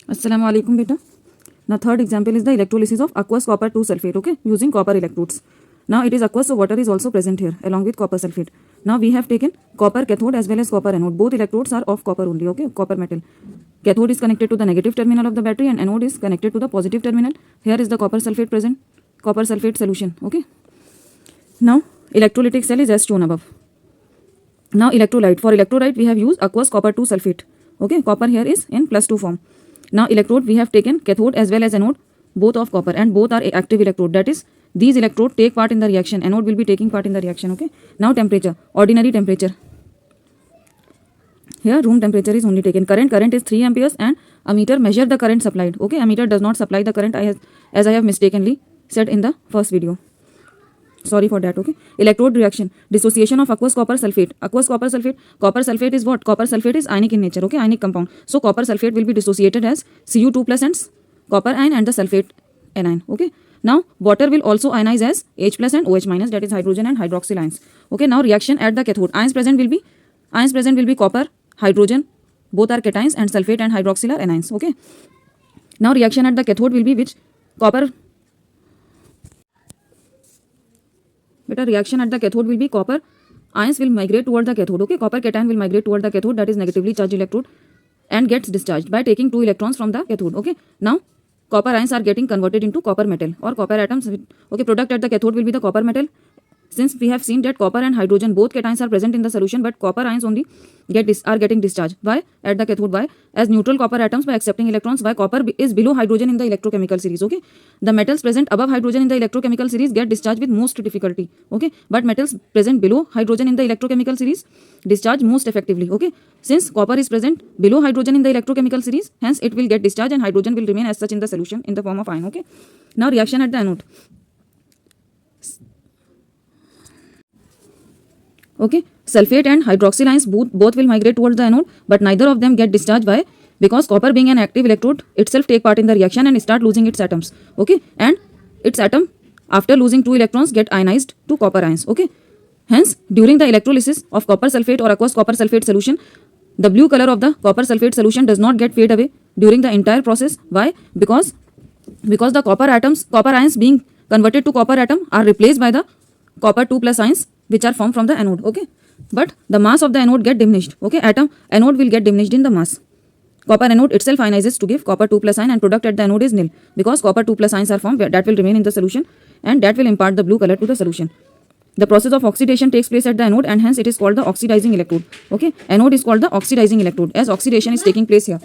Assalamu alaikum beta. Now third example is the electrolysis of aqueous copper 2 sulfate, okay, using copper electrodes. Now it is aqueous, so water is also present here along with copper sulfate. Now we have taken copper cathode as well as copper anode. Both electrodes are of copper only, okay, copper metal. Cathode is connected to the negative terminal of the battery and anode is connected to the positive terminal. Here is the copper sulfate present, copper sulfate solution, okay. Now electrolytic cell is as shown above. Now electrolyte. For electrolyte we have used aqueous copper 2 sulfate, okay. Copper here is in +2 form. Now electrode we have taken cathode as well as anode, both of copper, and both are active electrode. That is, these electrode take part in the reaction. Anode will be taking part in the reaction, okay. Now temperature, ordinary temperature. Here room temperature is only taken. Current is 3 amperes and ammeter measure the current supplied, okay. Ammeter does not supply the current, as I have mistakenly said in the first video. Sorry for that, okay. Electrode reaction, dissociation of aqueous copper sulfate. Aqueous copper sulfate is what? Copper sulfate is ionic in nature, okay, ionic compound. So copper sulfate will be dissociated as Cu2 plus and copper ion and the sulfate anion, okay. Now water will also ionize as H plus and OH minus, that is hydrogen and hydroxyl ions, okay. Now reaction at the cathode, ions present will be copper, hydrogen, both are cations, and sulfate and hydroxyl are anions, okay. Now reaction at the cathode will be which? Copper. Beta, reaction at the cathode will be copper ions will migrate toward the cathode, okay. Copper cation will migrate toward the cathode, that is negatively charged electrode, and gets discharged by taking 2 electrons from the cathode, okay. Now copper ions are getting converted into copper metal or copper atoms, okay. Product at the cathode will be the copper metal. Since we have seen that copper and hydrogen both cations are present in the solution, but copper ions only are getting discharged. Why? At the cathode. Why? As neutral copper atoms by accepting electrons. Why? Copper is below hydrogen in the electrochemical series, okay. The metals present above hydrogen in the electrochemical series get discharged with most difficulty, okay. But metals present below hydrogen in the electrochemical series discharge most effectively, okay. Since copper is present below hydrogen in the electrochemical series, hence it will get discharged and hydrogen will remain as such in the solution in the form of ion, okay. Now reaction at the anode, okay. Sulfate and hydroxyl ions both will migrate towards the anode, but neither of them get discharged. Why? Because copper, being an active electrode, itself take part in the reaction and start losing its atoms, okay. And its atom, after losing 2 electrons, get ionized to copper ions, okay. Hence during the electrolysis of copper sulfate or aqueous copper sulfate solution, the blue color of the copper sulfate solution does not get fade away during the entire process. Why? Because the copper ions being converted to copper atom are replaced by the copper 2 plus ions which are formed from the anode, okay. But the mass of the anode get diminished, okay. Anode will get diminished in the mass. Copper anode itself ionizes to give copper 2 plus ion, and product at the anode is nil because copper 2 plus ions are formed that will remain in the solution and that will impart the blue color to the solution. The process of oxidation takes place at the anode and hence it is called the oxidizing electrode, okay. Anode is called the oxidizing electrode as oxidation is taking place here.